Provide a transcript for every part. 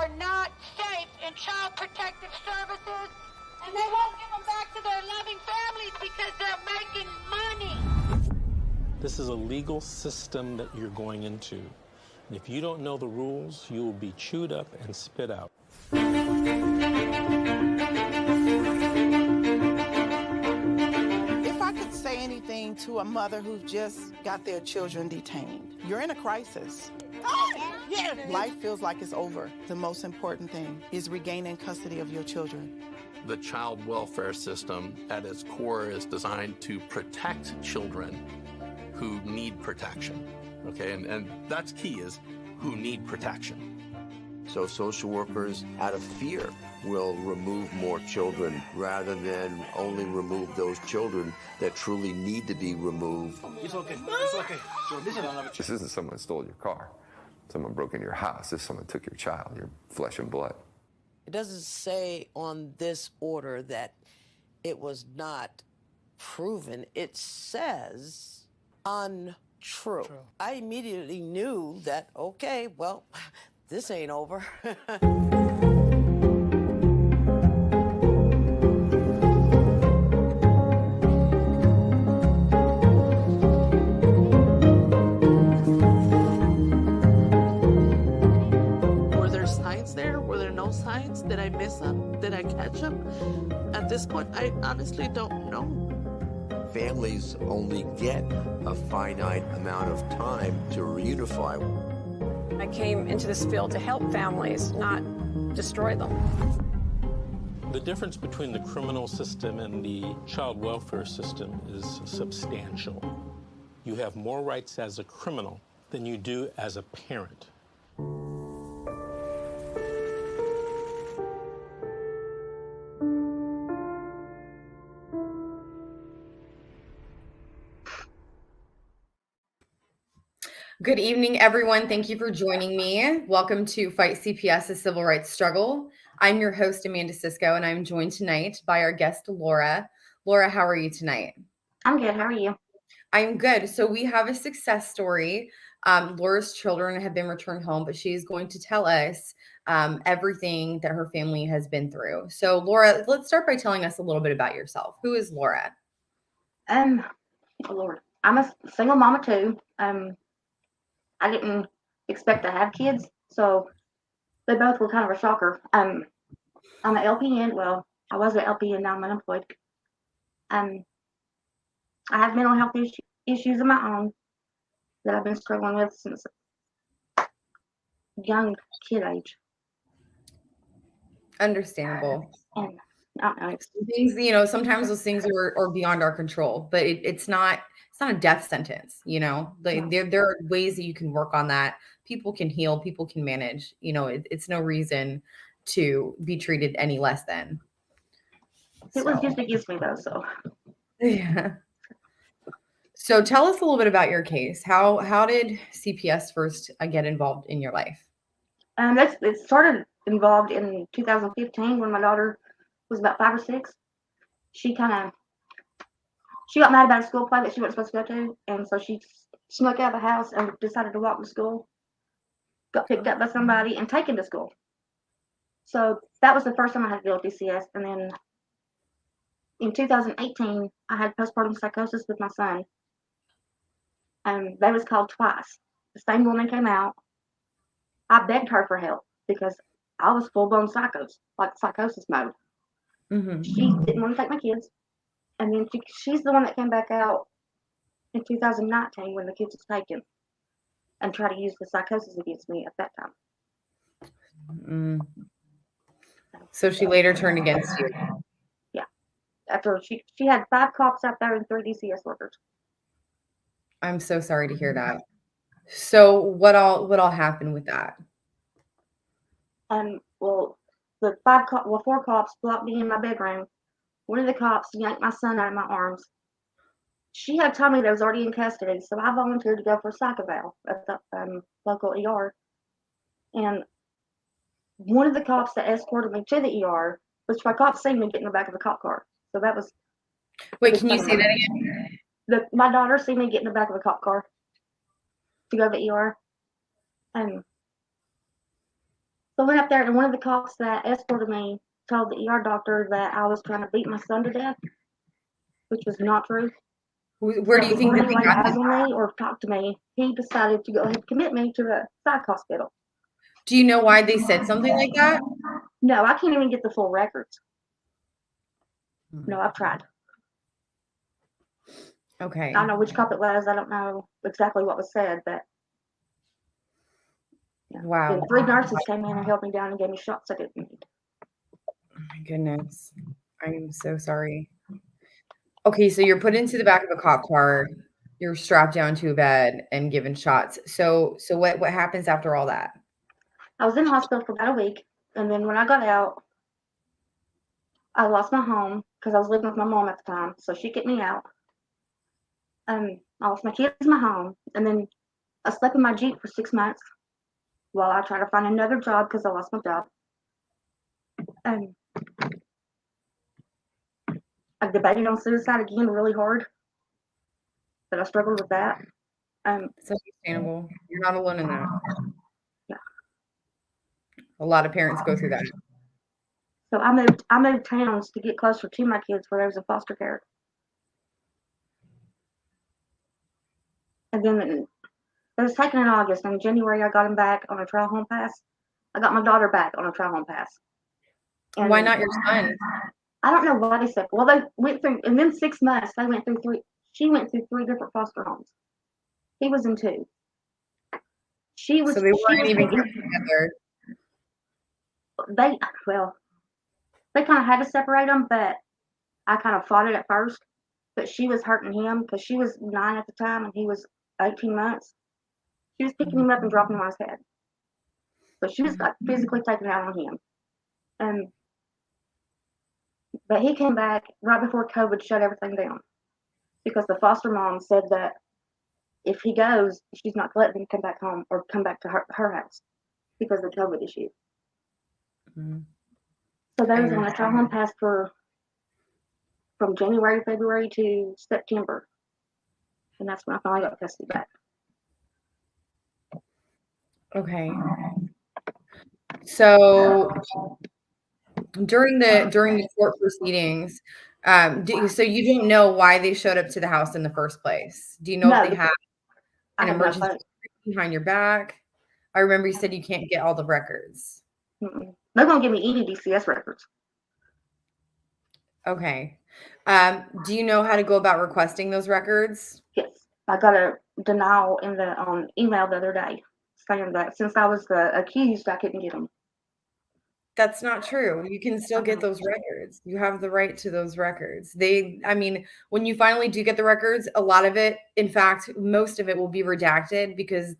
are not safe in child protective services, and they won't give them back to their loving families because they're making money. This is a legal system that you're going into. And if you don't know the rules, you will be chewed up and spit out. If I could say anything to a mother who just got their children detained, you're in a crisis. Yeah. Life feels like it's over. The most important thing is regaining custody of your children. The child welfare system at its core is designed to protect children who need protection, okay? And that's key, is who need protection. So social workers, out of fear, will remove more children rather than only remove those children that truly need to be removed. It's okay. It's okay. This isn't someone stole your car. Someone broke into your house. This is someone took your child, your flesh and blood. It doesn't say on this order that it was not proven. It says untrue. I immediately knew that, okay, well, this ain't over. Were there signs there? Were there no signs? Did I miss them? Did I catch them? At this point, I honestly don't know. Families only get a finite amount of time to reunify. I came into this field to help families, not destroy them. The difference between the criminal system and the child welfare system is substantial. You have more rights as a criminal than you do as a parent. Good evening, everyone. Thank you for joining me. Welcome to Fight CPS, a Civil Rights Struggle. I'm your host, Amanda Cisco, and I'm joined tonight by our guest, Laura. Laura, how are you tonight? I'm good. How are you? I'm good. So we have a success story. Laura's children have been returned home, but she's going to tell us everything that her family has been through. So Laura, let's start by telling us a little bit about yourself. Who is Laura? Oh Lord, I'm a single mama too. I didn't expect to have kids, so they both were kind of a shocker. I'm an LPN. Well, I was an LPN, now I'm unemployed. I have mental health issues of my own that I've been struggling with since young kid age. Understandable. And I don't know. Things, sometimes those things are beyond our control, but it's not a death sentence, there are ways that you can work on that. People can heal, people can manage, it's no reason to be treated any less than. It was just against me though, so. Yeah. So tell us a little bit about your case. How did CPS first get involved in your life? It started involved in 2015 when my daughter was about 5 or 6. She got mad about a school play that she wasn't supposed to go to, and so she snuck out of the house and decided to walk to school. Got picked up by somebody and taken to school. So that was the first time I had to deal with DCS. And then in 2018, I had postpartum psychosis with my son. And they was called twice. The same woman came out. I begged her for help because I was full-blown psychosis mode. Mm-hmm. She didn't want to take my kids. And then she's the one that came back out in 2019 when the kids was taken and tried to use the psychosis against me at that time. Mm. So she later turned against you. Yeah. After she had 5 cops out there and 3 DCS workers. I'm so sorry to hear that. So what all happened with that? Well, 4 cops blocked me in my bedroom. One of the cops yanked my son out of my arms. She had told me that I was already in custody, so I volunteered to go for a psych eval at the local ER. And one of the cops that escorted me to the ER, which my cops seen me get in the back of a cop car. So that was. Wait, can you say that again? My daughter seen me get in the back of a cop car to go to the ER. So I went up there, and one of the cops that escorted me told the ER doctor that I was trying to beat my son to death, which was not true. Where do you think that they laid got eyes that? on me or talked to me, he decided to go ahead and commit me to a psych hospital. Do you know why they said something like that? No, I can't even get the full records. No, I've tried. Okay. I know which cop it was. I don't know exactly what was said, but yeah. Wow. And 3 nurses came in and held me down and gave me shots I didn't need. Oh my goodness. I am so sorry. Okay, so you're put into the back of a cop car, you're strapped down to a bed and given shots. So what happens after all that? I was in the hospital for about a week, and then when I got out, I lost my home because I was living with my mom at the time, so she kicked me out. I lost my kids, my home, and then I slept in my Jeep for 6 months while I tried to find another job because I lost my job. I debated on suicide again really hard, but I struggled with that. It's understandable. You're not alone in that. Yeah. A lot of parents go through that. So I moved towns to get closer to my kids where there was a foster care. And then it was taken in August. In January, I got him back on a trial home pass. I got my daughter back on a trial home pass. And why not your son? I don't know why they said. Well, they went through, and then 6 months, they went through 3. She went through 3 different foster homes. He was in 2. She was. So they weren't even picking, together. They kind of had to separate them, but I kind of fought it at first. But she was hurting him because she was 9 at the time and he was 18 months. She was picking him up and dropping him on his head. So she was physically taking it out on him. But he came back right before COVID shut everything down because the foster mom said that if he goes, she's not letting him come back home or come back to her house because of the COVID issue. Mm-hmm. So they was on a trial home pass from January, February to September. And that's when I finally got custody back. Okay. So during the court proceedings, so you don't know why they showed up to the house in the first place? Do you know if they had an emergency behind your back? I remember you said you can't get all the records. Mm-mm. They're going to give me any DCS records. Okay. Do you know how to go about requesting those records? Yes. I got a denial in the email the other day saying that since I was the accused, I couldn't get them. That's not true. You can still get those records. You have the right to those records. When you finally do get the records, a lot of it, in fact, most of it will be redacted because,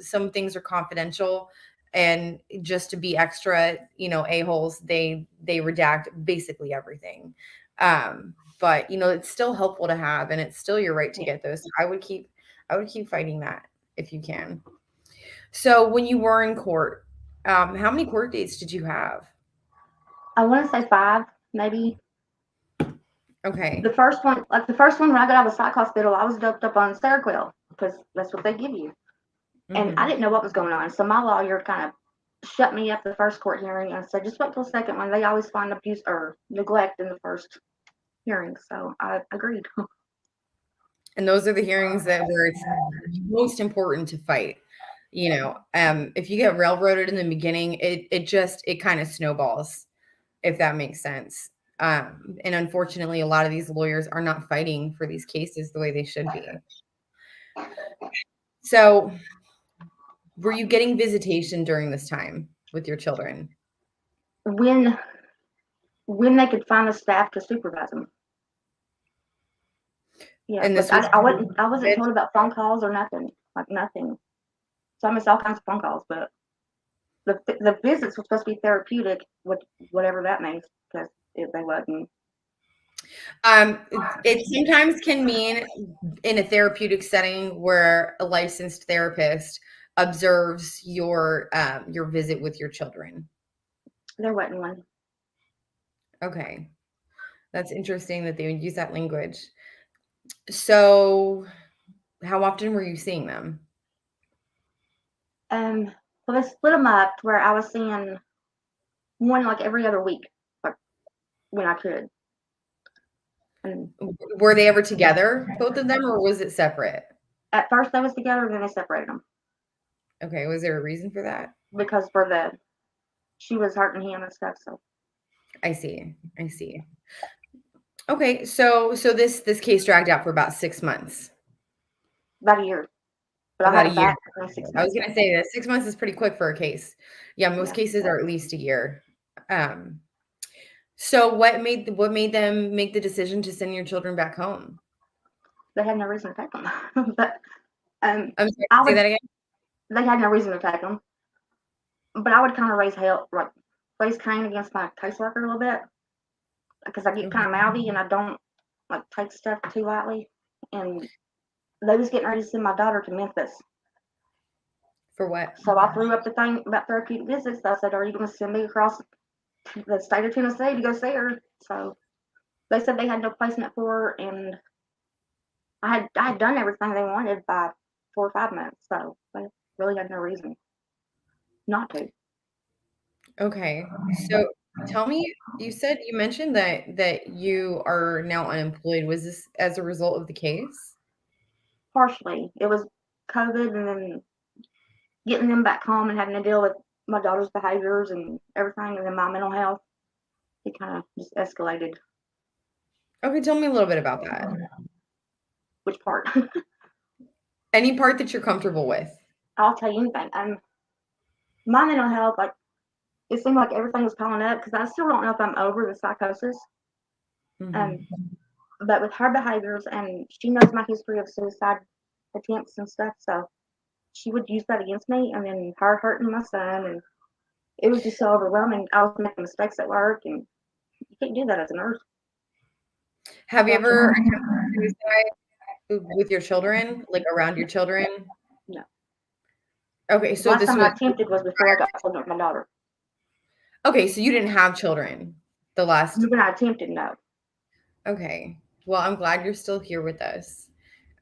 some things are confidential. And just to be extra, a-holes, they redact basically everything. But it's still helpful to have, and it's still your right to get those. I would keep fighting that if you can. So when you were in court, how many court dates did you have? I want to say 5, maybe. Okay. The first one when I got out of the psych hospital, I was doped up on Seroquel because that's what they give you. Mm-hmm. And I didn't know what was going on. So my lawyer kind of shut me up the first court hearing and said, just wait till the second one. They always find abuse or neglect in the first hearing. So I agreed. And those are the hearings where it's most important to fight. If you get railroaded in the beginning, it kind of snowballs, if that makes sense. And unfortunately, a lot of these lawyers are not fighting for these cases the way they should be. So were you getting visitation during this time with your children? When they could find a staff to supervise them. Yeah, and I wasn't told about phone calls or nothing, like nothing. So I missed all kinds of phone calls, but the visits were supposed to be therapeutic, with whatever that means, because if they wasn't. It sometimes can mean in a therapeutic setting where a licensed therapist observes your visit with your children. There wasn't one. Okay. That's interesting that they would use that language. So how often were you seeing them? Well, they split them up to where I was seeing one like every other week, like when I could. And Were they ever together, both of them, or was it separate? at first they was together, then they separated them Okay, was there a reason for that? because she was hurting him and stuff. So I see. Okay, so this case dragged out for about 6 months. about a year. But I About had a it year. back in 6 I was months. gonna say that 6 months is pretty quick for a case. Yeah, most Yeah. cases are at least a year. So what made them make the decision to send your children back home? They had no reason to take them. But I'm sorry, say that again. they had no reason to take them. But I would kind of raise Cain against my caseworker a little bit because I get kind of mouthy and I don't like take stuff too lightly. And they was getting ready to send my daughter to Memphis. For what? So I threw up the thing about therapeutic visits. I said, "Are you going to send me across the state of Tennessee to go see her?" So they said they had no placement for her, and I had done everything they wanted by 4 or 5 months. So they really had no reason not to. Okay. So tell me, you mentioned that you are now unemployed. Was this as a result of the case? Partially, it was COVID, and then getting them back home and having to deal with my daughter's behaviors and everything, and then my mental health. It kind of just escalated. Okay, tell me a little bit about that. Which part? Any part that you're comfortable with. I'll tell you anything. My mental health, like, it seemed like everything was piling up because I still don't know if I'm over the psychosis. But with her behaviors, and she knows my history of suicide attempts and stuff, so she would use that against me, and then her hurting my son, and it was just so overwhelming. I was making mistakes at work, and you can't do that as a nurse. Have you ever attempted suicide with your children, like around your children? No. Okay, so Last this time was I attempted was before I got pregnant with my daughter. Okay, so you didn't have children the last. When I attempted, no. Okay, well, I'm glad you're still here with us.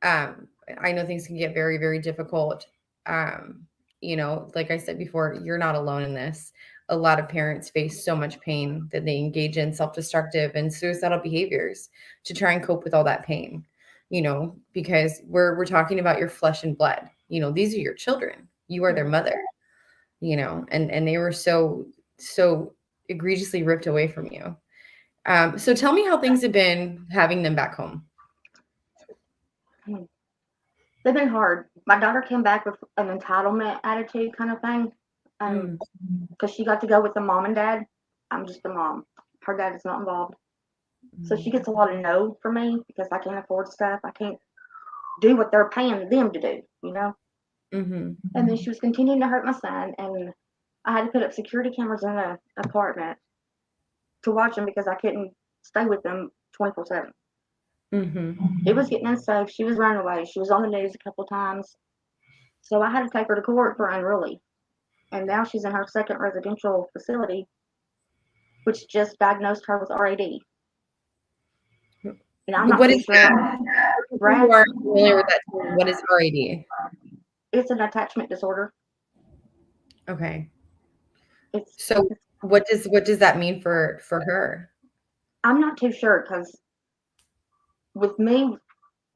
I know things can get very, very difficult. Like I said before, you're not alone in this. A lot of parents face so much pain that they engage in self-destructive and suicidal behaviors to try and cope with all that pain, because we're talking about your flesh and blood. These are your children. You are their mother, and they were so egregiously ripped away from you. So tell me how things have been having them back home. They've been hard. My daughter came back with an entitlement attitude kind of thing. Because she got to go with the mom and dad. I'm just the mom. Her dad is not involved. So she gets a lot of no from me because I can't afford stuff. I can't do what they're paying them to do, And then she was continuing to hurt my son, and I had to put up security cameras in the apartment to watch him because I couldn't stay with them 24/7. It was getting unsafe. She was running away. She was on the news a couple times. So I had to take her to court for unruly. And now she's in her second residential facility, which just diagnosed her with RAD. And I'm not What too is sure. that? You are familiar with that term. What is RAD? It's an attachment disorder. Okay. So what does that mean for her? I'm not too sure because with me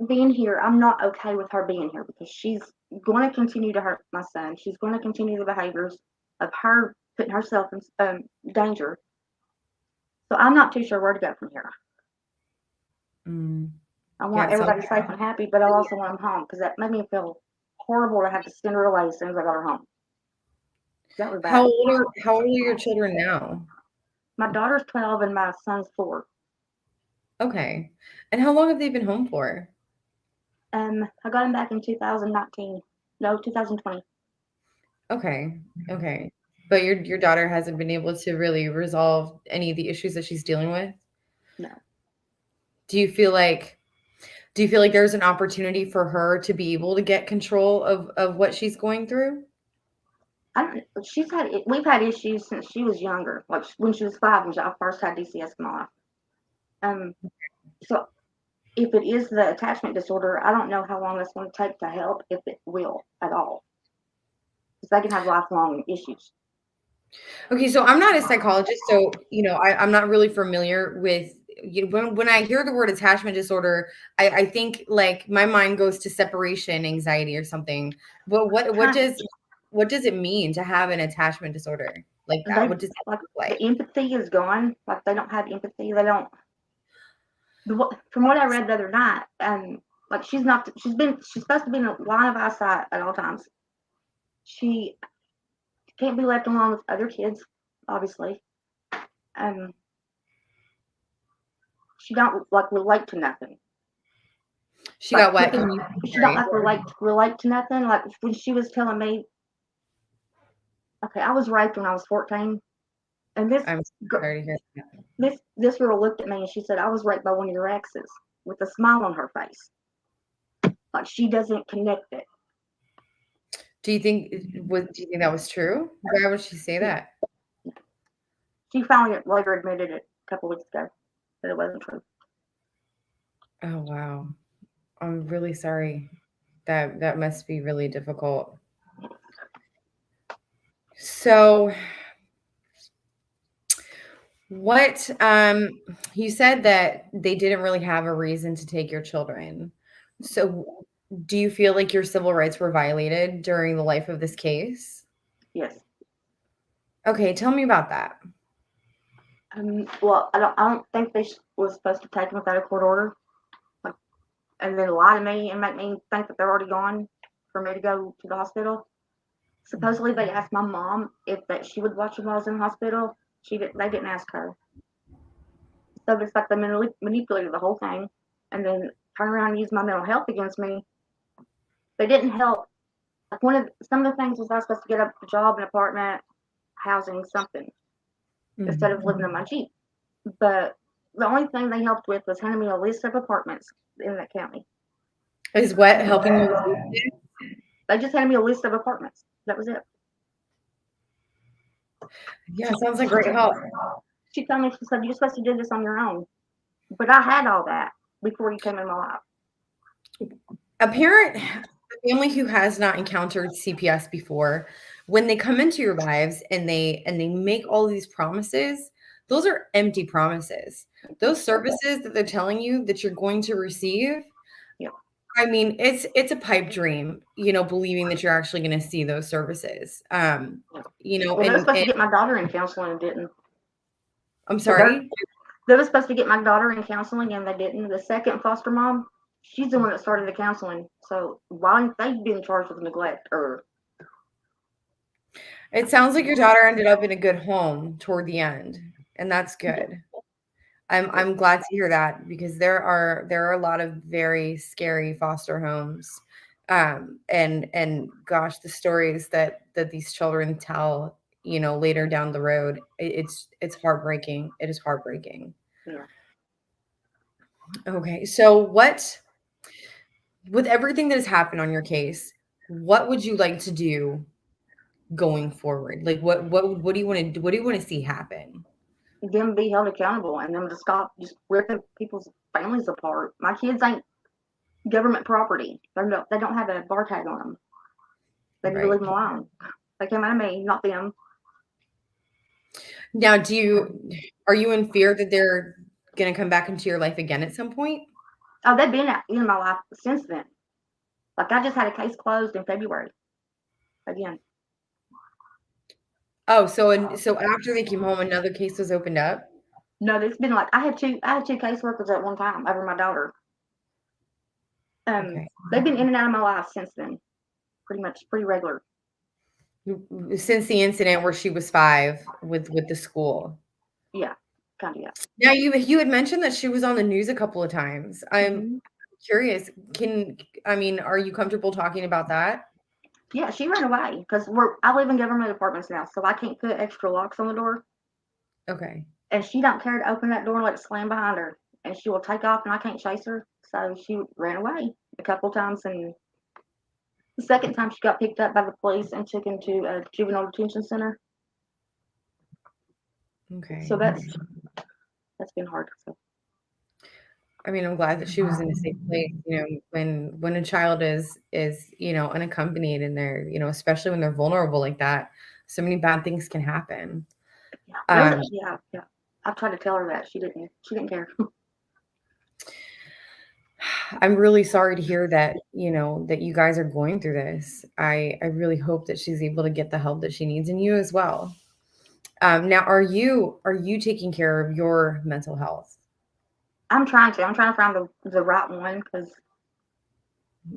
being here, I'm not okay with her being here because she's going to continue to hurt my son. She's going to continue the behaviors of her putting herself in danger. So I'm not too sure where to go from here. I want everybody safe and happy, but I also want them home because that made me feel horrible to have to send her away as soon as I got her home. That was bad. How old are your children now? My daughter's 12 and my son's 4. Okay. And how long have they been home for? I got him back in 2020. Okay. But your daughter hasn't been able to really resolve any of the issues that she's dealing with? No. Do you feel like there's an opportunity for her to be able to get control of what she's going through? We've had issues since she was younger. Like when she was 5 when I first had DCS in my life. So if it is the attachment disorder, I don't know how long it's going to take to help, if it will at all. because they can have lifelong issues. Okay, so I'm not a psychologist, so I'm not really familiar with when I hear the word attachment disorder, I think like my mind goes to separation anxiety or something. But what does it mean to have an attachment disorder like that? What does that look like? The empathy is gone. Like they don't have empathy. They don't. From what I read the other night, like she's supposed to be in a line of eyesight at all times. She can't be left alone with other kids, obviously. She don't like relate to nothing. She got what? She don't like relate to nothing. Like when she was telling me, okay, I was raped when I was 14, and I'm sorry to hear that. This girl looked at me and she said, I was raped by one of your exes, with a smile on her face. Like she doesn't connect it. Do you think that was true? Why would she say that? She finally later admitted it a couple weeks ago that it wasn't true. Oh wow. I'm really sorry. That must be really difficult. So what you said that they didn't really have a reason to take your children. So do you feel like your civil rights were violated during the life of this case? Yes. Okay, tell me about that. Well, I don't think they was supposed to take them without a court order, and then lie to me and make me think that they're already gone for me to go to the hospital. Supposedly, they asked my mom if that she would watch them while I was in the hospital. They didn't ask her. So it's like they manipulated the whole thing, and then turn around and use my mental health against me. They didn't help. Like some of the things was I was supposed to get a job, an apartment, housing, something, instead of living in my Jeep. But the only thing they helped with was handing me a list of apartments in that county. Is what helping you? They just handed me a list of apartments. That was it. Yeah, sounds like great help. She told me, she said, you're supposed to do this on your own. But I had all that before you came in my life. A family who has not encountered CPS before, when they come into your lives and they make all these promises, those are empty promises. Those services that they're telling you that you're going to receive, I mean, it's a pipe dream, believing that you're actually going to see those services. Well, they were supposed to get my daughter in counseling and didn't. I'm sorry? They were supposed to get my daughter in counseling and they didn't. The second foster mom, she's the one that started the counseling. So why aren't they being charged with neglect? It sounds like your daughter ended up in a good home toward the end, and that's good. I'm glad to hear that, because there are a lot of very scary foster homes, and gosh, the stories that these children tell, later down the road, it's heartbreaking. It is heartbreaking. Yeah. Okay, so with everything that has happened on your case, what would you like to do going forward? Like what do you want to do? What do you want to see happen? Them be held accountable and them to stop just ripping people's families apart. My kids ain't government property. They don't have a bar tag on them. They need to leave them alone. They came out of me, not them. Now, are you in fear that they're going to come back into your life again at some point? Oh, they've been in my life since then. Like I just had a case closed in February. Again. Oh, so after they came home, another case was opened up? No, it's been like I had two caseworkers at one time over my daughter. Okay. They've been in and out of my life since then, pretty regular. Since the incident where she was 5 with the school. Yeah, kind of. Yeah. Now you had mentioned that she was on the news a couple of times. I'm curious. Are you comfortable talking about that? Yeah, she ran away because I live in government apartments now, so I can't put extra locks on the door. Okay. And she don't care to open that door and let it slam behind her, and she will take off, and I can't chase her. So she ran away a couple times, and the second time she got picked up by the police and taken to a juvenile detention center. Okay. So that's been hard. So. I mean, I'm glad that she was in a safe place. You know, when a child is unaccompanied and they're, especially when they're vulnerable like that, so many bad things can happen. Yeah, yeah. I've tried to tell her that she didn't care. I'm really sorry to hear that, that you guys are going through this. I really hope that she's able to get the help that she needs, and you as well. Now, are you taking care of your mental health? I'm trying to find the right one because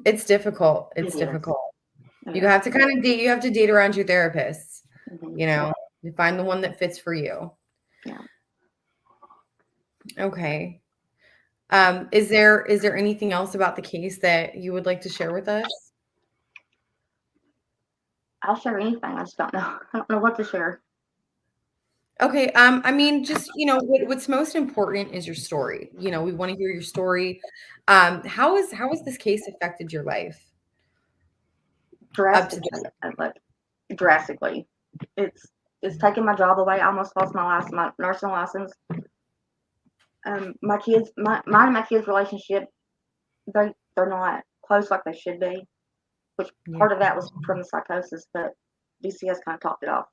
it's difficult. It is. You have to kind of date. You have to date around your therapists. Mhm. You find the one that fits for you. Yeah. Okay. Is there anything else about the case that you would like to share with us? I'll share anything. I just don't know. I don't know what to share. Okay. I mean, just, what's most important is your story. We want to hear your story. How has this case affected your life? Drastically. It's taken my job away. I almost lost my nursing license. My kids, mine and my kids' relationship, they're not close like they should be. Which part of that was from the psychosis, but DCS kind of topped it off.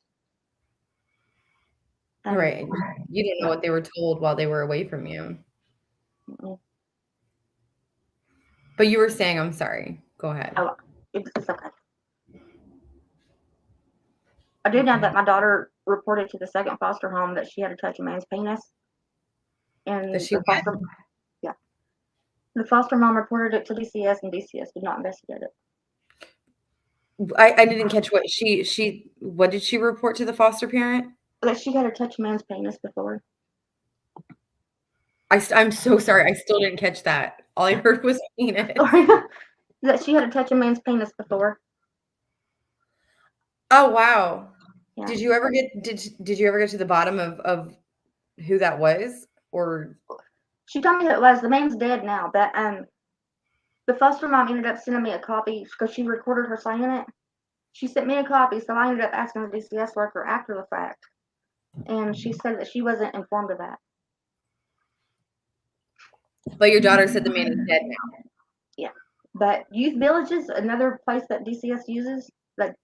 Right. You didn't know what they were told while they were away from you. But you were saying, I'm sorry. Go ahead. Oh, it's okay. I do know that my daughter reported to the second foster home that she had to touch a man's penis. And the foster mom reported it to DCS, and DCS did not investigate it. I didn't catch what what did she report to the foster parent? That she had to touch a man's penis before. I'm so sorry. I still didn't catch that. All I heard was penis. That she had to touch a man's penis before. Oh wow. Yeah. Did you ever get to the bottom of who that was? Or she told me that it was. The man's dead now, but the foster mom ended up sending me a copy because she recorded her saying it. She sent me a copy, so I ended up asking the DCS worker after the fact. And she said that she wasn't informed of that. But your daughter said the man is dead now. Yeah. But youth villages, another place that DCS uses, that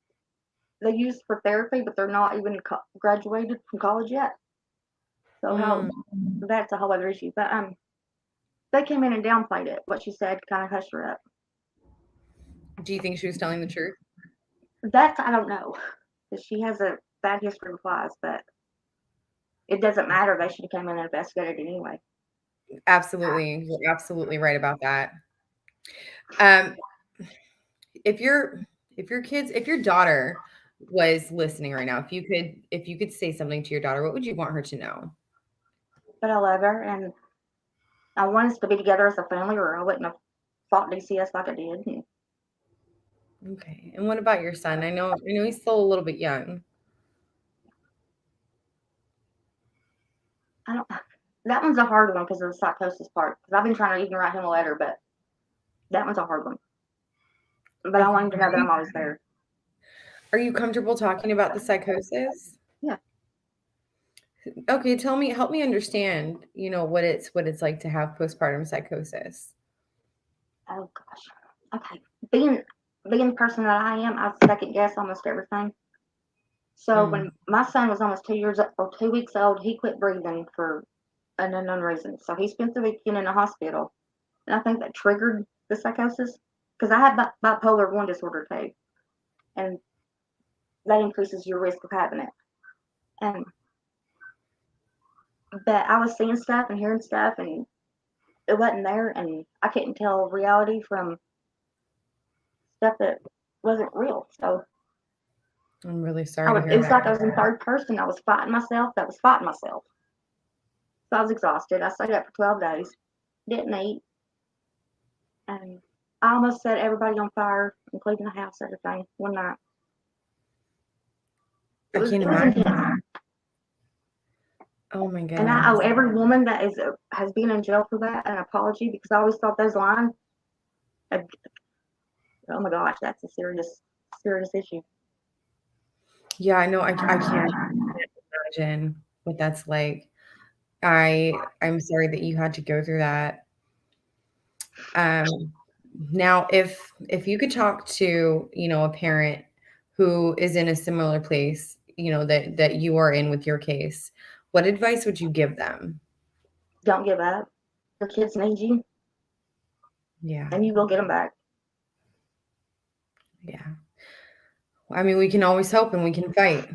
they use for therapy, but they're not even graduated from college yet. So how that's a whole other issue. But they came in and downplayed it. What she said kind of hushed her up. Do you think she was telling the truth? That I don't know, because she has a bad history with lies. But it doesn't matter. They should have come in and investigated anyway. Absolutely, you're absolutely right about that. If your daughter was listening right now, if you could say something to your daughter, what would you want her to know? But I love her, and I want us to be together as a family, or I wouldn't have fought DCS like I did. Okay. And what about your son? I know he's still a little bit young. That one's a hard one because of the psychosis part. Because I've been trying to even write him a letter, but that one's a hard one. But I want him to know that I'm always there. Are you comfortable talking about the psychosis? Yeah. Okay, help me understand, what it's like to have postpartum psychosis. Oh gosh. Okay. Being the person that I am, I second guess almost everything. So when my son was almost 2 weeks old, he quit breathing for an unknown reason. So he spent the weekend in the hospital. And I think that triggered the psychosis because I have bipolar 1 disorder too. And that increases your risk of having it. But I was seeing stuff and hearing stuff, and it wasn't there, and I couldn't tell reality from stuff that wasn't real. So I'm really sorry to hear it's like I was in third person. I was fighting myself. That was fighting myself. So I was exhausted. I stayed up for 12 days, didn't eat, and I almost set everybody on fire, including the house, everything, one night. I can't imagine. Oh my goodness. And I owe every woman that has been in jail for that an apology, because I always thought those lines, oh my gosh, that's a serious issue. Yeah, I know. I can't imagine what that's like. I'm sorry that you had to go through that. Now, if you could talk to, a parent who is in a similar place, that you are in with your case, what advice would you give them? Don't give up. Your kids need you, Yeah. and you will get them back. Yeah. I mean, we can always hope and we can fight.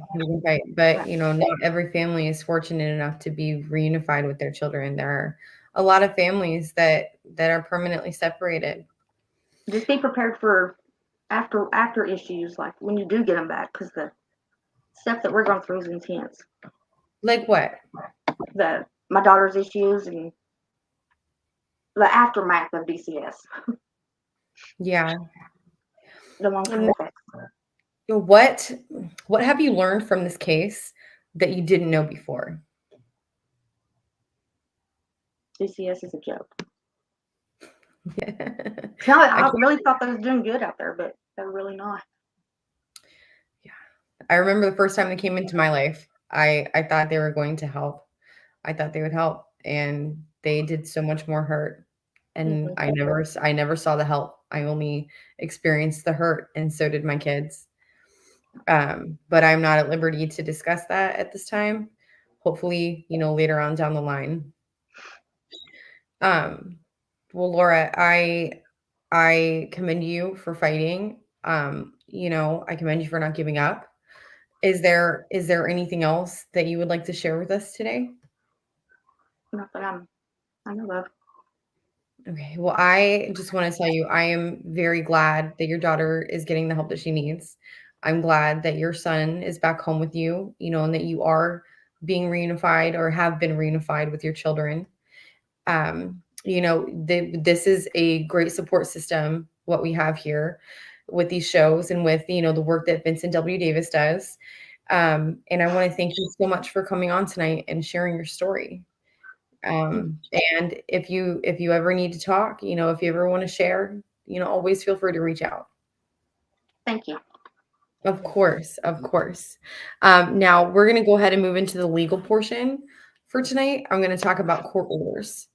But, not every family is fortunate enough to be reunified with their children. There are a lot of families that are permanently separated. Just be prepared for after issues, like when you do get them back, because the stuff that we're going through is intense. Like what? My daughter's issues and the aftermath of DCS. Yeah. The long-term effects. What have you learned from this case that you didn't know before? DCS is a joke. No, I really thought they was doing good out there, but they're really not. Yeah. I remember the first time they came into my life, I thought they were going to help. I thought they would help, and they did so much more hurt. And I never saw the help. I only experienced the hurt, and so did my kids. But I'm not at liberty to discuss that at this time. Hopefully, later on down the line. Well, Laura, I commend you for fighting. I commend you for not giving up. Is there anything else that you would like to share with us today? Not that I know of. Okay. Well, I just want to tell you, I am very glad that your daughter is getting the help that she needs. I'm glad that your son is back home with you, and that you are being reunified or have been reunified with your children. This is a great support system, what we have here with these shows and with, the work that Vincent W. Davis does. And I want to thank you so much for coming on tonight and sharing your story. And if you ever need to talk, if you ever want to share, always feel free to reach out. Thank you. Of course. Now we're going to go ahead and move into the legal portion for tonight. I'm going to talk about court orders.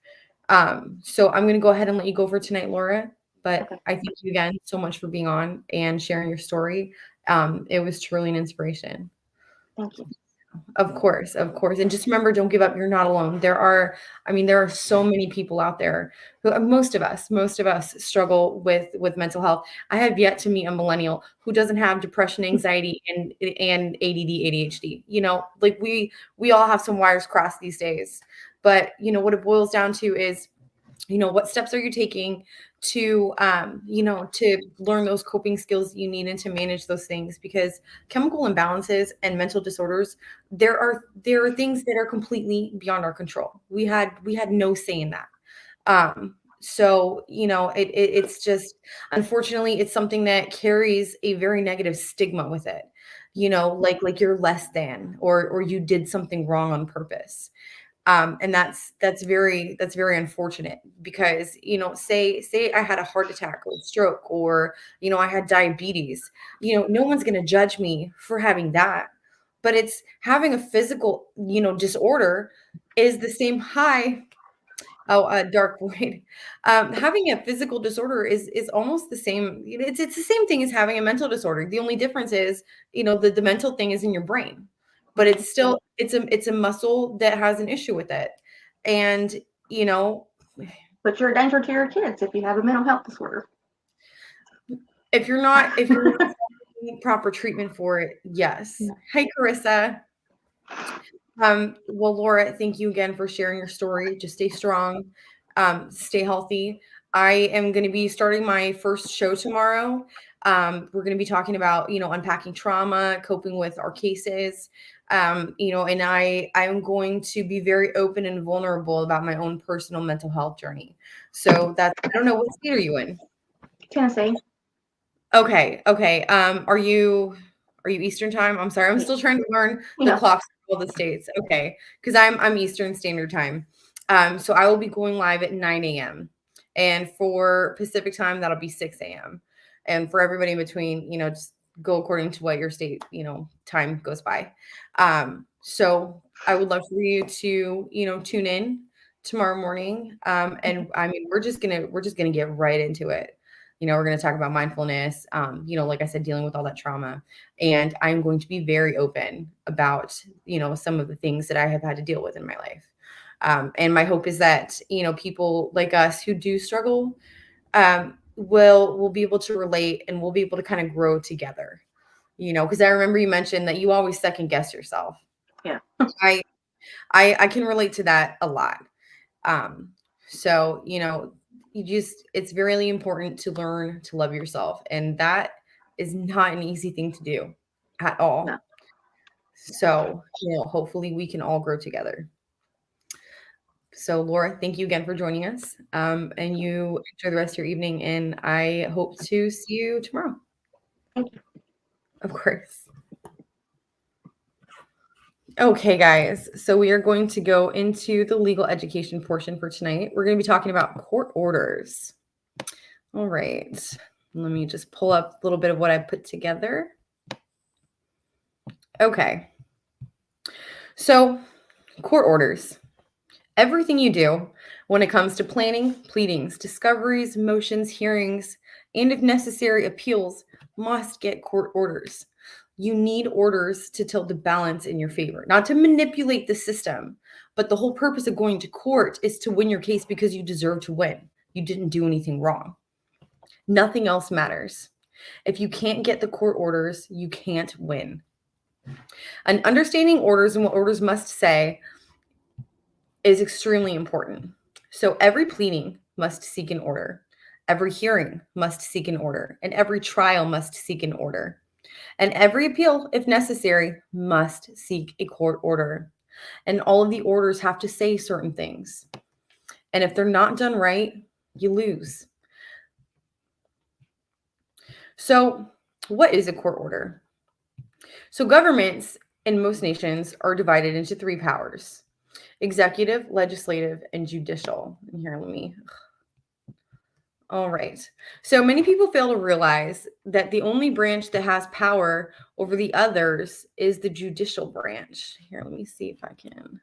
So I'm going to go ahead and let you go for tonight, Laura, but okay. I thank you again so much for being on and sharing your story. It was truly an inspiration. Thank you. Of course. And just remember, don't give up. You're not alone. There are so many people out there who, most of us struggle with mental health. I have yet to meet a millennial who doesn't have depression, anxiety, and ADD, ADHD. We all have some wires crossed these days. But, what it boils down to is, what steps are you taking to, to learn those coping skills you need and to manage those things? Because chemical imbalances and mental disorders, there are things that are completely beyond our control. We had no say in that. So, it's just, unfortunately, it's something that carries a very negative stigma with it, like you're less than, or you did something wrong on purpose. And that's very unfortunate because, say I had a heart attack or a stroke or, I had diabetes, no one's going to judge me for having that, but it's having a physical, disorder is the same dark void. Having a physical disorder is almost the same. It's the same thing as having a mental disorder. The only difference is, the mental thing is in your brain. But it's still, it's a muscle that has an issue with it. And, but you're a danger to your kids if you have a mental health disorder. If you're not getting proper treatment for it, yes. Hey, Carissa. Well, Laura, thank you again for sharing your story. Just stay strong, stay healthy. I am going to be starting my first show tomorrow. We're going to be talking about, unpacking trauma, coping with our cases. And I'm going to be very open and vulnerable about my own personal mental health journey. So I don't know, what state are you in? Tennessee. Okay. Are you Eastern time? I'm sorry. I'm still trying to learn the clocks of all the states. Okay. Cause I'm Eastern Standard Time. So I will be going live at 9 a.m. and for Pacific time, that'll be 6 a.m. And for everybody in between, just go according to what your state, time goes by. So I would love for you to, tune in tomorrow morning. And I mean, we're just gonna get right into it. We're gonna talk about mindfulness, like I said, dealing with all that trauma. And I'm going to be very open about, some of the things that I have had to deal with in my life. And my hope is that, people like us who do struggle, will be able to relate, and we'll be able to kind of grow together, because I remember you mentioned that you always second guess yourself. Yeah. I can relate to that a lot. So, it's really important to learn to love yourself. And that is not an easy thing to do at all. No. So, hopefully we can all grow together. So, Laura, thank you again for joining us. And you enjoy the rest of your evening. And I hope to see you tomorrow. Thank you. Of course. Okay, guys. So we are going to go into the legal education portion for tonight. We're going to be talking about court orders. All right. Let me just pull up a little bit of what I put together. Okay. So, court orders. Everything you do when it comes to planning, pleadings, discoveries, motions, hearings, and if necessary, appeals must get court orders. You need orders to tilt the balance in your favor, not to manipulate the system. But the whole purpose of going to court is to win your case because you deserve to win. You didn't do anything wrong. Nothing else matters. If you can't get the court orders, you can't win. And understanding orders and what orders must say is extremely important. So every pleading must seek an order. Every hearing must seek an order. And every trial must seek an order. And every appeal, if necessary, must seek a court order. And all of the orders have to say certain things. And if they're not done right, you lose. So, what is a court order? So, governments in most nations are divided into three powers: executive, legislative, and judicial. And here, all right. So many people fail to realize that the only branch that has power over the others is the judicial branch. Here, let me see if I can.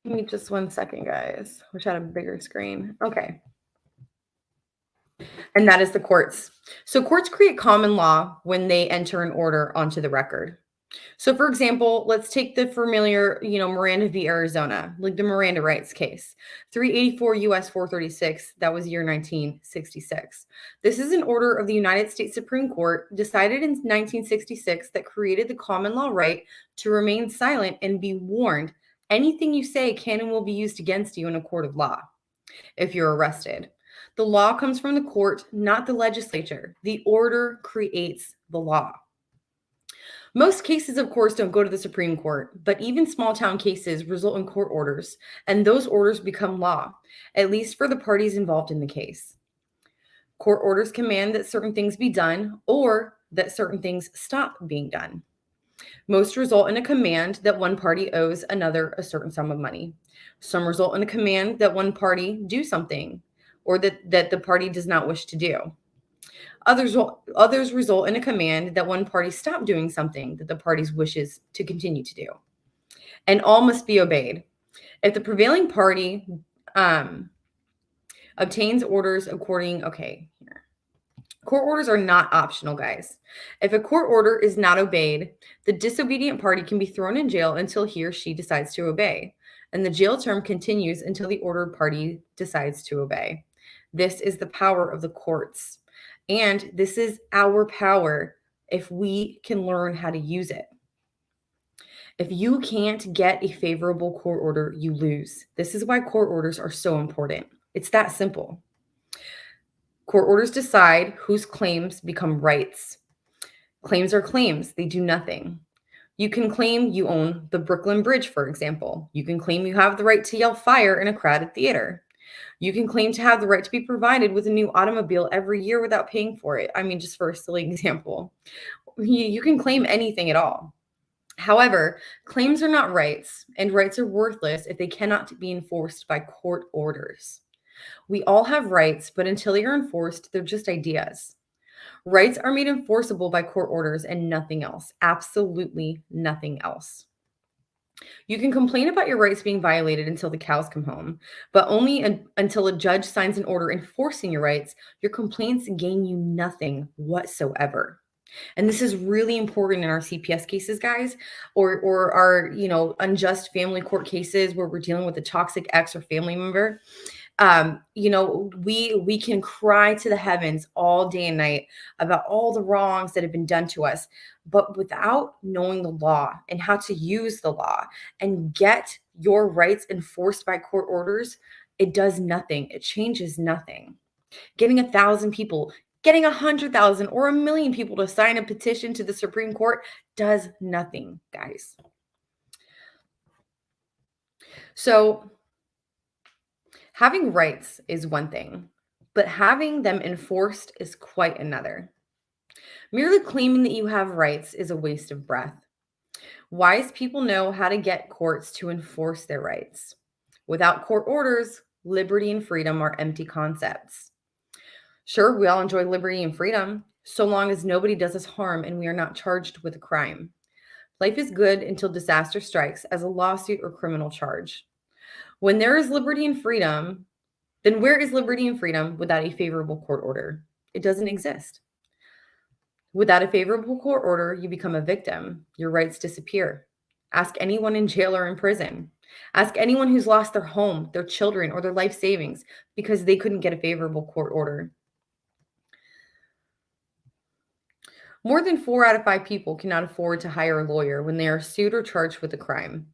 Give me just 1 second, guys. Wish I had a bigger screen. Okay. And that is the courts. So courts create common law when they enter an order onto the record. So, for example, let's take the familiar, Miranda v. Arizona, like the Miranda rights case, 384 U.S. 436. That was year 1966. This is an order of the United States Supreme Court decided in 1966 that created the common law right to remain silent and be warned anything you say can and will be used against you in a court of law if you're arrested. The law comes from the court, not the legislature. The order creates the law. Most cases, of course, don't go to the Supreme Court, but even small town cases result in court orders, and those orders become law, at least for the parties involved in the case. Court orders command that certain things be done or that certain things stop being done. Most result in a command that one party owes another a certain sum of money. Some result in a command that one party do something or that the party does not wish to do. Others result in a command that one party stop doing something that the parties wishes to continue to do. And all must be obeyed. If the prevailing party obtains orders according, here. Court orders are not optional, guys. If a court order is not obeyed, the disobedient party can be thrown in jail until he or she decides to obey. And the jail term continues until the ordered party decides to obey. This is the power of the courts. And this is our power if we can learn how to use it. If you can't get a favorable court order, you lose. This is why court orders are so important. It's that simple. Court orders decide whose claims become rights. Claims are claims. They do nothing. You can claim you own the Brooklyn Bridge, for example. You can claim you have the right to yell fire in a crowded theater. You can claim to have the right to be provided with a new automobile every year without paying for it. I mean, just for a silly example. You can claim anything at all. However, claims are not rights, and rights are worthless if they cannot be enforced by court orders. We all have rights, but until they are enforced, they're just ideas. Rights are made enforceable by court orders and nothing else. Absolutely nothing else. You can complain about your rights being violated until the cows come home, but only until a judge signs an order enforcing your rights. Your complaints gain you nothing whatsoever. And this is really important in our CPS cases, guys, or our, unjust family court cases where we're dealing with a toxic ex or family member. We can cry to the heavens all day and night about all the wrongs that have been done to us, but without knowing the law and how to use the law and get your rights enforced by court orders, it does nothing. It changes nothing. Getting 1,000 people, getting 100,000 or 1,000,000 people to sign a petition to the Supreme Court does nothing, guys. So having rights is one thing, but having them enforced is quite another. Merely claiming that you have rights is a waste of breath. Wise people know how to get courts to enforce their rights. Without court orders, liberty and freedom are empty concepts. Sure, we all enjoy liberty and freedom, so long as nobody does us harm and we are not charged with a crime. Life is good until disaster strikes as a lawsuit or criminal charge. When there is liberty and freedom, then where is liberty and freedom without a favorable court order? It doesn't exist. Without a favorable court order, you become a victim. Your rights disappear. Ask anyone in jail or in prison. Ask anyone who's lost their home, their children, or their life savings because they couldn't get a favorable court order. More than 4 out of 5 people cannot afford to hire a lawyer when they are sued or charged with a crime.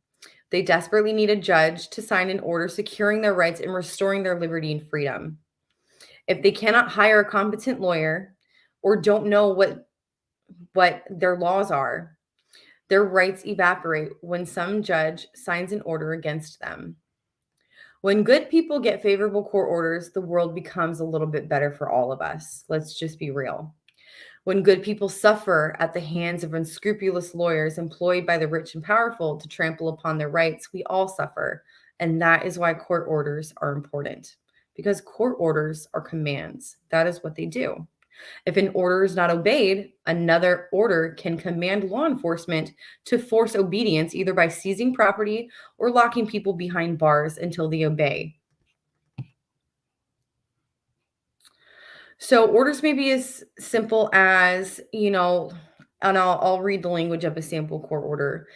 They desperately need a judge to sign an order securing their rights and restoring their liberty and freedom. If they cannot hire a competent lawyer or don't know what their laws are, their rights evaporate when some judge signs an order against them. When good people get favorable court orders, the world becomes a little bit better for all of us. Let's just be real. When good people suffer at the hands of unscrupulous lawyers employed by the rich and powerful to trample upon their rights, we all suffer. And that is why court orders are important, because court orders are commands. That is what they do. If an order is not obeyed, another order can command law enforcement to force obedience, either by seizing property or locking people behind bars until they obey. So orders may be as simple as, and I'll read the language of a sample court order.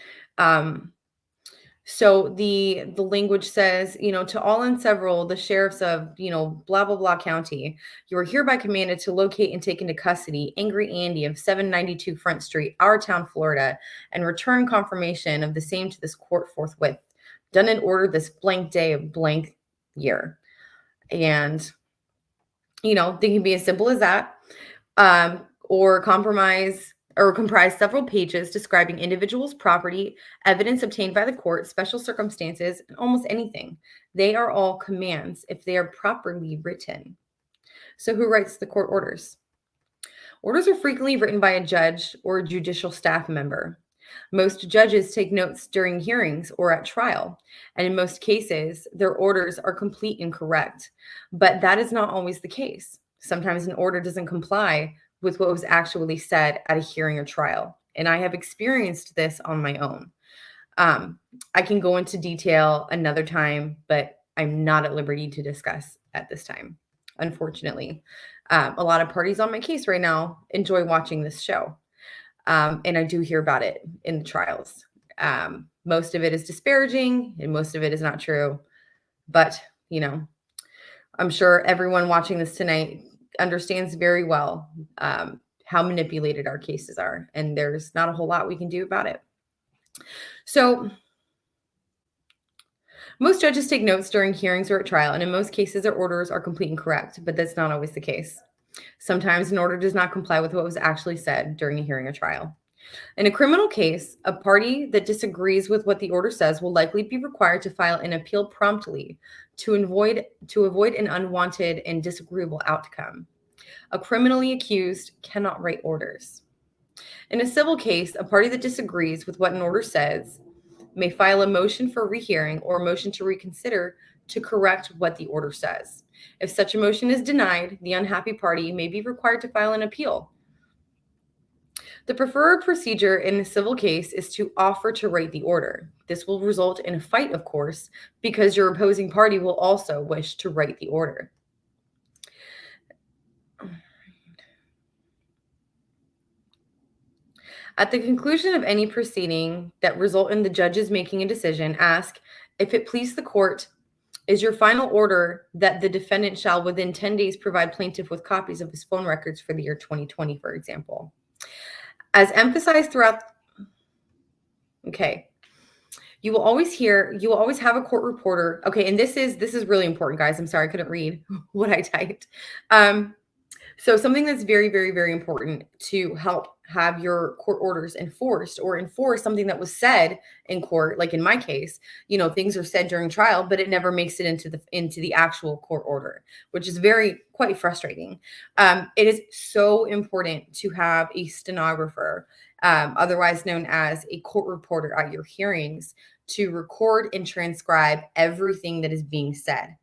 So the language says, to all and several, the sheriffs of, blah, blah, blah county, you are hereby commanded to locate and take into custody Angry Andy of 792 Front Street, our town, Florida, and return confirmation of the same to this court forthwith. Done in order this blank day of blank year. And they can be as simple as that, or comprise several pages describing individuals' property, evidence obtained by the court, special circumstances, and almost anything. They are all commands if they are properly written. So who writes the court orders? Orders are frequently written by a judge or a judicial staff member. Most judges take notes during hearings or at trial, and in most cases, their orders are complete and correct. But that is not always the case. Sometimes an order doesn't comply with what was actually said at a hearing or trial, and I have experienced this on my own. I can go into detail another time, but I'm not at liberty to discuss at this time, unfortunately. A lot of parties on my case right now enjoy watching this show. And I do hear about it in the trials. Most of it is disparaging and most of it is not true. But, I'm sure everyone watching this tonight understands very well how manipulated our cases are. And there's not a whole lot we can do about it. So most judges take notes during hearings or at trial. And in most cases, their orders are complete and correct. But that's not always the case. Sometimes an order does not comply with what was actually said during a hearing or trial. In a criminal case, a party that disagrees with what the order says will likely be required to file an appeal promptly to avoid an unwanted and disagreeable outcome. A criminally accused cannot write orders. In a civil case, a party that disagrees with what an order says may file a motion for rehearing or a motion to reconsider to correct what the order says. If such a motion is denied, the unhappy party may be required to file an appeal. The preferred procedure in a civil case is to offer to write the order. This will result in a fight, of course, because your opposing party will also wish to write the order. At the conclusion of any proceeding that result in the judges making a decision, ask, if it please the court, is your final order that the defendant shall within 10 days provide plaintiff with copies of his phone records for the year 2020, for example. As emphasized throughout, okay, you will always have a court reporter. Okay, and this is really important, guys. I'm sorry I couldn't read what I typed. So something that's very, very, very important to help have your court orders enforced, or enforce something that was said in court, like in my case, things are said during trial, but it never makes it into the actual court order, which is quite frustrating. It is so important to have a stenographer, otherwise known as a court reporter at your hearings, to record and transcribe everything that is being said.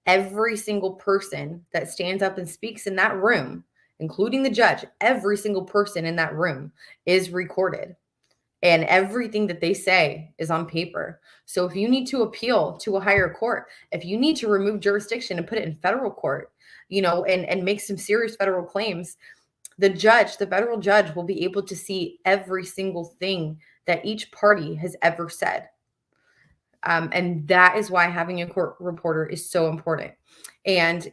Every single person that stands up and speaks in that room, including the judge, every single person in that room is recorded, and everything that they say is on paper. So if you need to appeal to a higher court, if you need to remove jurisdiction and put it in federal court, and make some serious federal claims, the federal judge will be able to see every single thing that each party has ever said. And that is why having a court reporter is so important. And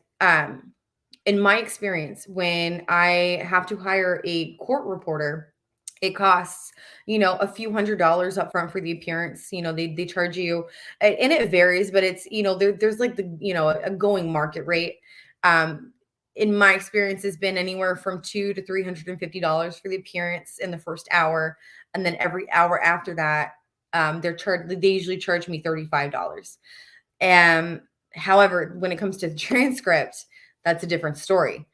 in my experience, when I have to hire a court reporter, it costs, a few $100s up front for the appearance. They charge you, and it varies, but it's, there's like a going market rate. In my experience, has been anywhere from $200 to $350 for the appearance in the first hour. And then every hour after that, they usually charge me $35. However, when it comes to the transcript, that's a different story.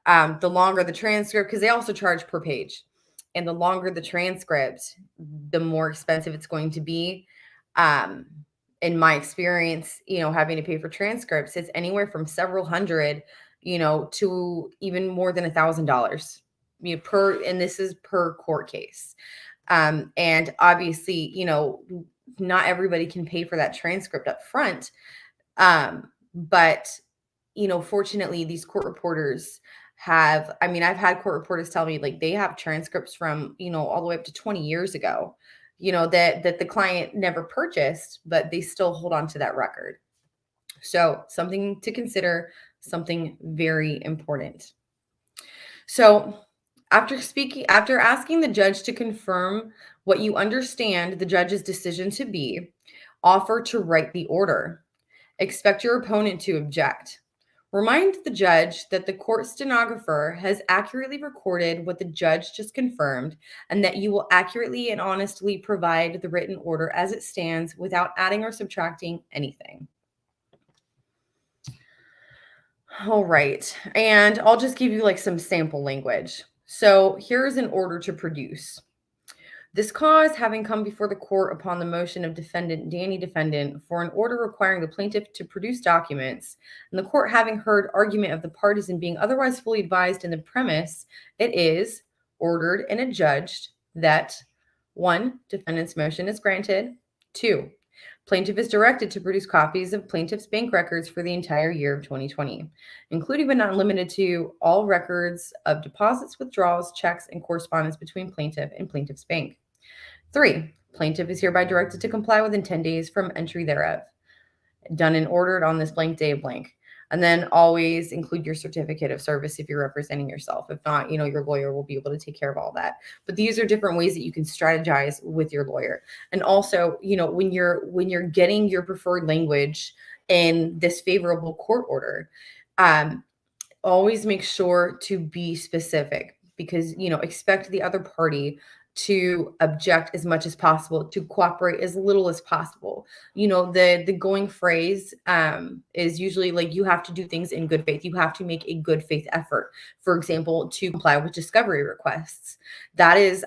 The longer the transcript, because they also charge per page, and the longer the transcript, the more expensive it's going to be. In my experience, having to pay for transcripts, it's anywhere from several hundred, to even more than $1,000, and this is per court case. And obviously, not everybody can pay for that transcript up front. But, fortunately, these court reporters I've had court reporters tell me, like, they have transcripts from, all the way up to 20 years ago, that the client never purchased, but they still hold on to that record. So something to consider, something very important. So after asking the judge to confirm what you understand the judge's decision to be, offer to write the order. Expect your opponent to object. Remind the judge that the court stenographer has accurately recorded what the judge just confirmed, and that you will accurately and honestly provide the written order as it stands without adding or subtracting anything. All right, and I'll just give you like some sample language. So here's an order to produce. This cause having come before the court upon the motion of defendant Danny defendant for an order requiring the plaintiff to produce documents, and the court having heard argument of the parties and being otherwise fully advised in the premise, it is ordered and adjudged that 1, defendant's motion is granted. 2, plaintiff is directed to produce copies of plaintiff's bank records for the entire year of 2020, including but not limited to all records of deposits, withdrawals, checks, and correspondence between plaintiff and plaintiff's bank. 3, plaintiff is hereby directed to comply within 10 days from entry thereof. Done and ordered on this blank day of blank. And then always include your certificate of service if you're representing yourself. If not, your lawyer will be able to take care of all that. But these are different ways that you can strategize with your lawyer. And also, when you're getting your preferred language in this favorable court order, always make sure to be specific, because, expect the other party to object as much as possible, to cooperate as little as possible. The going phrase is usually like, you have to do things in good faith. You have to make a good faith effort. For example, to comply with discovery requests. That is,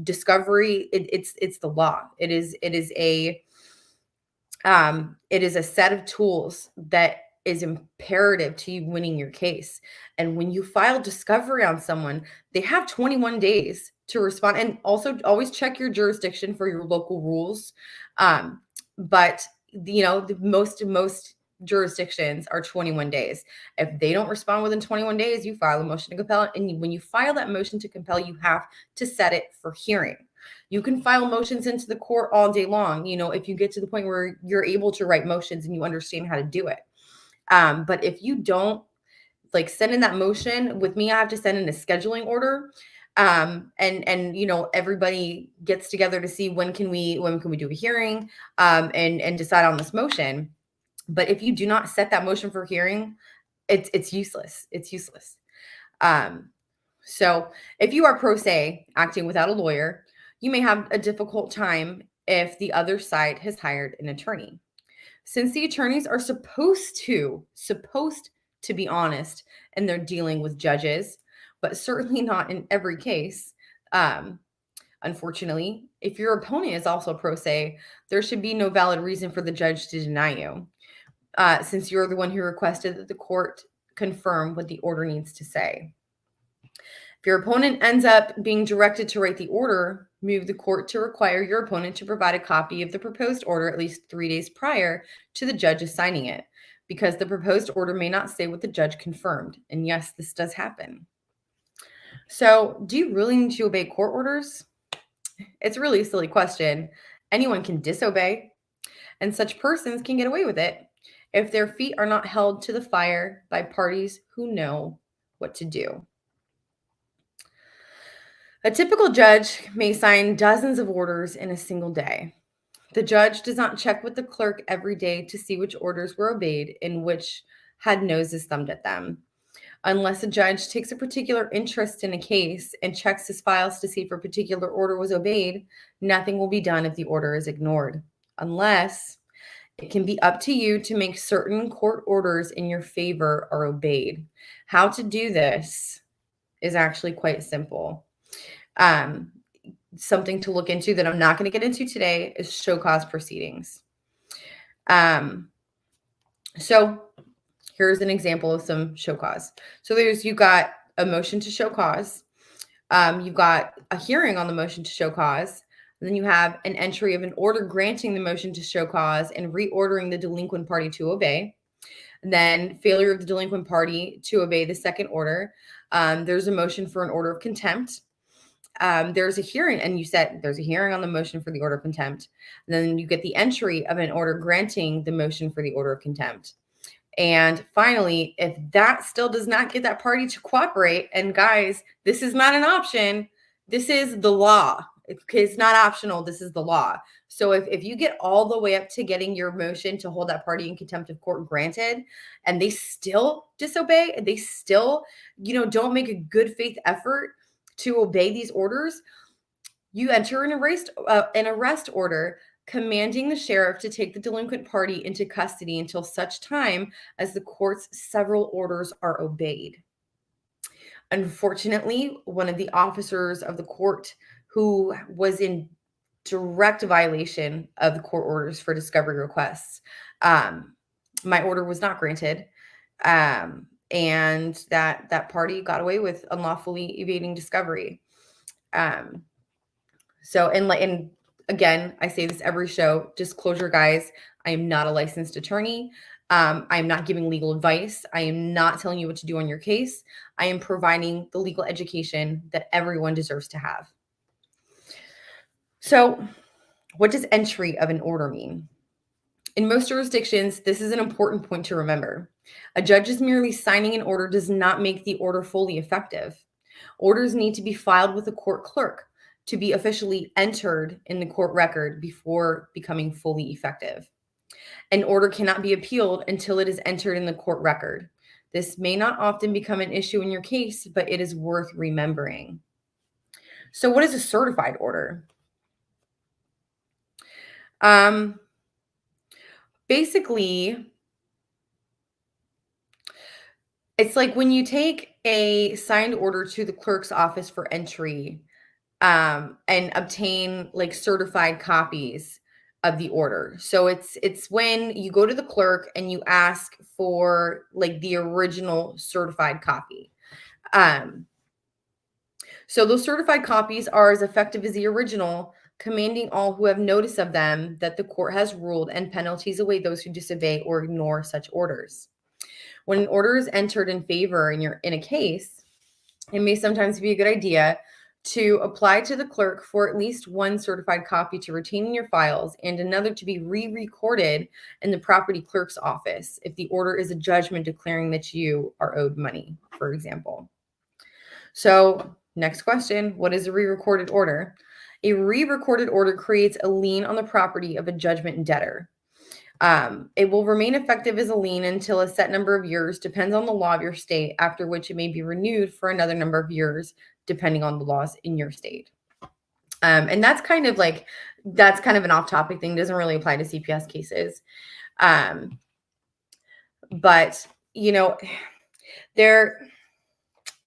discovery, it's the law. It is a set of tools that is imperative to you winning your case. And when you file discovery on someone, they have 21 days to respond. And also always check your jurisdiction for your local rules. But the most jurisdictions are 21 days. If they don't respond within 21 days, you file a motion to compel. And when you file that motion to compel, you have to set it for hearing. You can file motions into the court all day long, if you get to the point where you're able to write motions and you understand how to do it. But if you don't send in that motion with me, I have to send in a scheduling order. And everybody gets together to see when can we do a hearing, and decide on this motion. But if you do not set that motion for hearing, it's useless. It's useless. So if you are pro se acting without a lawyer, you may have a difficult time if the other side has hired an attorney. Since the attorneys are supposed to be honest and they're dealing with judges, but certainly not in every case. Unfortunately, if your opponent is also pro se, there should be no valid reason for the judge to deny you, since you're the one who requested that the court confirm what the order needs to say. If your opponent ends up being directed to write the order, move the court to require your opponent to provide a copy of the proposed order at least 3 days prior to the judge assigning it, because the proposed order may not say what the judge confirmed. And yes, this does happen. So, do you really need to obey court orders? It's really a silly question. Anyone can disobey, and such persons can get away with it if their feet are not held to the fire by parties who know what to do. A typical judge may sign dozens of orders in a single day. The judge does not check with the clerk every day to see which orders were obeyed and which had noses thumbed at them. Unless a judge takes a particular interest in a case and checks his files to see if a particular order was obeyed, nothing will be done if the order is ignored. Unless it can be up to you to make certain court orders in your favor are obeyed. How to do this is actually quite simple. Something to look into that I'm not going to get into today is show cause proceedings. So here's an example of some show cause. So you've got a motion to show cause. You've got a hearing on the motion to show cause. And then you have an entry of an order granting the motion to show cause and reordering the delinquent party to obey. And then failure of the delinquent party to obey the second order. There's a motion for an order of contempt. There's a hearing, and you said there's a hearing on the motion for the order of contempt. And then you get the entry of an order granting the motion for the order of contempt. And finally, if that still does not get that party to cooperate, and guys, this is not an option. This is the law. It's not optional. This is the law. So if you get all the way up to getting your motion to hold that party in contempt of court granted, and they still disobey, and they still, don't make a good faith effort to obey these orders, you enter an arrest order commanding the sheriff to take the delinquent party into custody until such time as the court's several orders are obeyed. Unfortunately, one of the officers of the court who was in direct violation of the court orders for discovery requests, my order was not granted. And that party got away with unlawfully evading discovery. So again, I say this every show, disclosure, guys, I am not a licensed attorney. I am not giving legal advice. I am not telling you what to do on your case. I am providing the legal education that everyone deserves to have. So what does entry of an order mean? In most jurisdictions, this is an important point to remember. A judge is merely signing an order does not make the order fully effective. Orders need to be filed with the court clerk to be officially entered in the court record before becoming fully effective. An order cannot be appealed until it is entered in the court record. This may not often become an issue in your case, but it is worth remembering. So what is a certified order? Basically, it's like when you take a signed order to the clerk's office for entry, and obtain certified copies of the order. So it's when you go to the clerk and you ask for the original certified copy. So those certified copies are as effective as the original, commanding all who have notice of them that the court has ruled, and penalties await those who disobey or ignore such orders. When an order is entered in favor and you're in a case, it may sometimes be a good idea to apply to the clerk for at least one certified copy to retain in your files and another to be re-recorded in the property clerk's office if the order is a judgment declaring that you are owed money, for example. So next question, what is a re-recorded order? A re-recorded order creates a lien on the property of a judgment debtor. It will remain effective as a lien until a set number of years, depends on the law of your state, after which it may be renewed for another number of years, depending on the laws in your state. And that's kind of an off-topic thing, doesn't really apply to CPS cases. But, you know,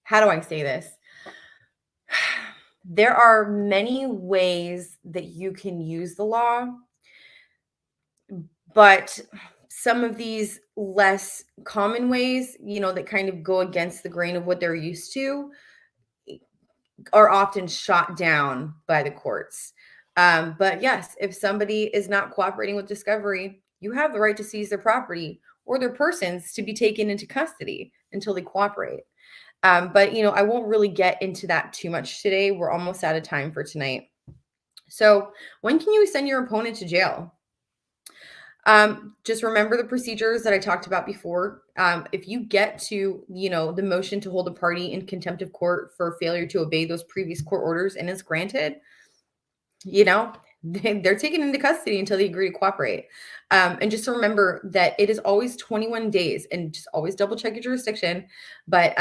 how do I say this? There are many ways that you can use the law, but some of these less common ways, you know, that kind of go against the grain of what they're used to are often shot down by the courts. But yes, if somebody is not cooperating with discovery, you have the right to seize their property or their persons to be taken into custody until they cooperate. But, you know, I won't really get into that too much today. We're almost out of time for tonight. So when can you send your opponent to jail? Just remember the procedures that I talked about before. If you get to, you know, the motion to hold a party in contempt of court for failure to obey those previous court orders and is granted, you know, they're taken into custody until they agree to cooperate. And just remember that it is always 21 days, and just always double check your jurisdiction. But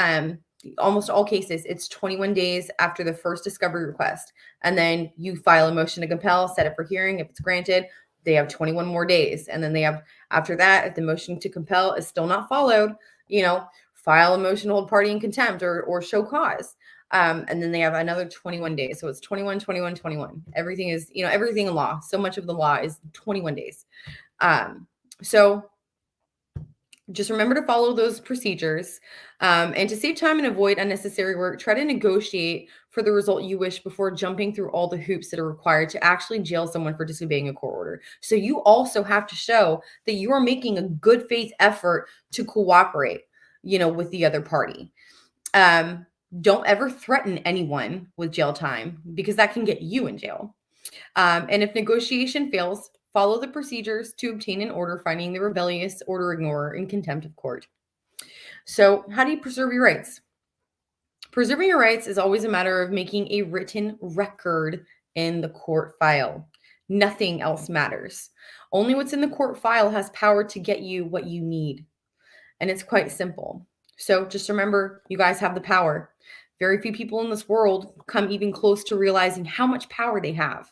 almost all cases, it's 21 days after the first discovery request. And then you file a motion to compel, set it for hearing. If it's granted, they have 21 more days. And then they have, after that, if the motion to compel is still not followed, you know, file a motion to hold party in contempt or show cause. And then they have another 21 days. So it's 21, 21, 21. Everything is, you know, everything in law. So much of the law is 21 days. So just remember to follow those procedures. And to save time and avoid unnecessary work, try to negotiate for the result you wish before jumping through all the hoops that are required to actually jail someone for disobeying a court order. So you also have to show that you are making a good faith effort to cooperate, you know, with the other party. Don't ever threaten anyone with jail time, because that can get you in jail. And if negotiation fails, follow the procedures to obtain an order finding the rebellious order ignorer in contempt of court. So how do you preserve your rights? Preserving your rights is always a matter of making a written record in the court file. Nothing else matters. Only what's in the court file has power to get you what you need. And it's quite simple. So just remember, you guys have the power. Very few people in this world come even close to realizing how much power they have.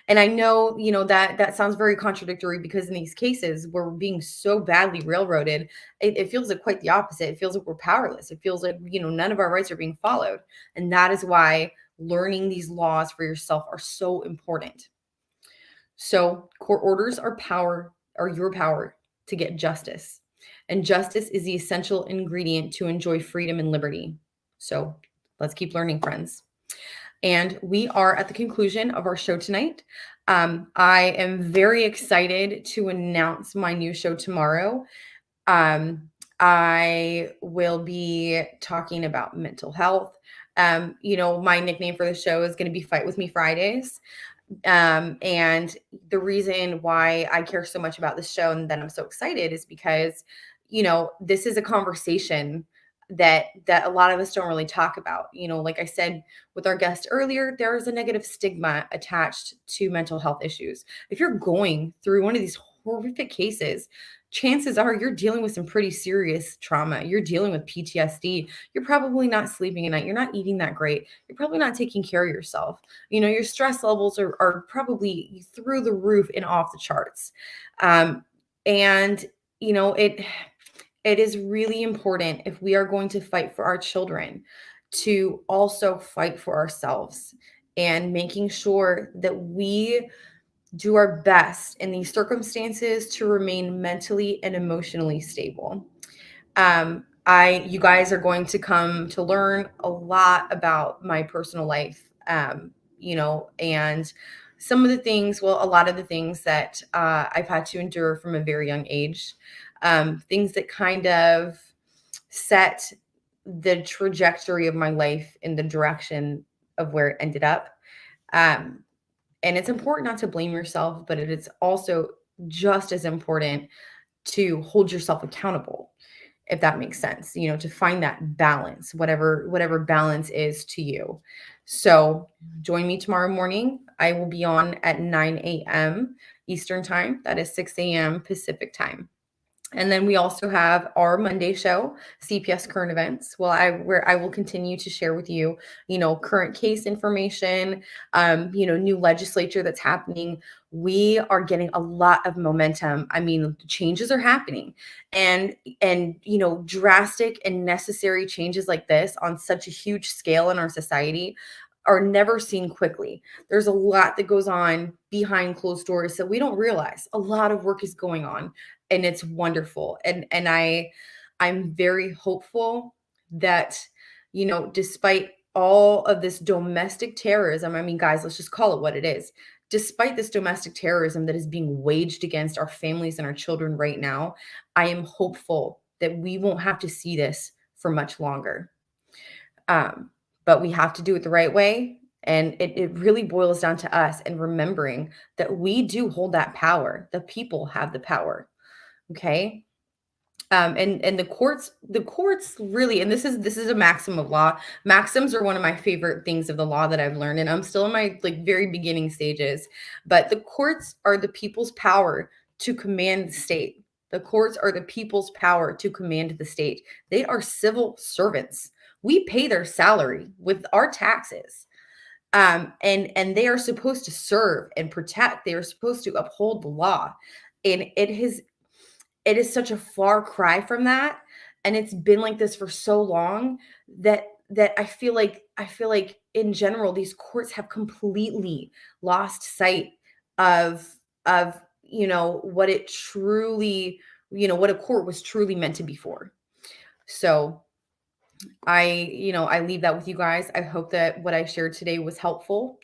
And I know, you know, that sounds very contradictory, because in these cases where we're being so badly railroaded, it feels like quite the opposite. It feels like we're powerless. It feels like, you know, none of our rights are being followed. And that is why learning these laws for yourself are so important. So court orders are your power to get justice. And justice is the essential ingredient to enjoy freedom and liberty. So let's keep learning, friends. And we are at the conclusion of our show tonight. I am very excited to announce my new show tomorrow. I will be talking about mental health. You know, my nickname for the show is going to be Fight With Me Fridays. And the reason why I care so much about this show and that I'm so excited is because, you know, this is a conversation that a lot of us don't really talk about. You know, like I said with our guest earlier, there is a negative stigma attached to mental health issues. If you're going through one of these horrific cases, chances are you're dealing with some pretty serious trauma. You're dealing with PTSD. You're probably not sleeping at night. You're not eating that great. You're probably not taking care of yourself. You know, your stress levels are probably through the roof and off the charts. And, you know, it is really important, if we are going to fight for our children, to also fight for ourselves, and making sure that we do our best in these circumstances to remain mentally and emotionally stable. You guys are going to come to learn a lot about my personal life, and some of the things, a lot of the things that I've had to endure from a very young age, things that kind of set the trajectory of my life in the direction of where it ended up. And it's important not to blame yourself, but it is also just as important to hold yourself accountable, if that makes sense, to find that balance, whatever balance is to you. So join me tomorrow morning. I will be on at 9 a.m. Eastern time. That is 6 a.m. Pacific time. And then we also have our Monday show, CPS Current Events, where I will continue to share with you, current case information, new legislature that's happening. We are getting a lot of momentum. I mean, changes are happening, and drastic and necessary changes like this on such a huge scale in our society are never seen quickly. There's a lot that goes on behind closed doors that we don't realize. A lot of work is going on, and it's wonderful. And I'm very hopeful that, despite all of this domestic terrorism, I mean, guys, let's just call it what it is. Despite this domestic terrorism that is being waged against our families and our children right now, I am hopeful that we won't have to see this for much longer. But we have to do it the right way. And it really boils down to us and remembering that we do hold that power. The people have the power. Okay. And the courts really, and this is a maxim of law. Maxims are one of my favorite things of the law that I've learned. And I'm still in my very beginning stages, but the courts are the people's power to command the state. The courts are the people's power to command the state. They are civil servants. We pay their salary with our taxes. And they are supposed to serve and protect. They are supposed to uphold the law. And it is such a far cry from that. And it's been like this for so long that I feel like in general, these courts have completely lost sight of what it truly, what a court was truly meant to be for. So I leave that with you guys. I hope that what I shared today was helpful.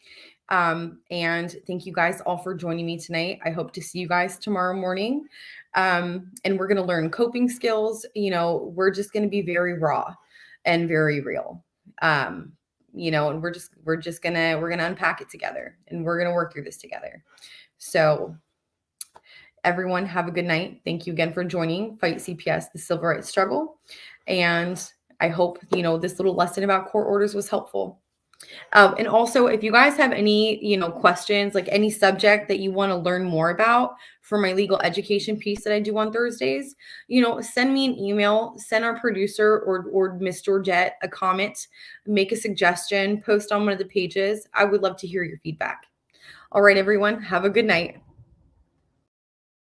And thank you guys all for joining me tonight. I hope to see you guys tomorrow morning. And we're going to learn coping skills. We're just going to be very raw and very real. And we're going to unpack it together, and we're going to work through this together. So everyone, have a good night. Thank you again for joining Fight CPS, the Civil Rights Struggle. And I hope, this little lesson about court orders was helpful. And also, if you guys have any, questions, like any subject that you want to learn more about for my legal education piece that I do on Thursdays, send me an email, send our producer or Miss Georgette a comment, make a suggestion, post on one of the pages. I would love to hear your feedback. All right, everyone, have a good night.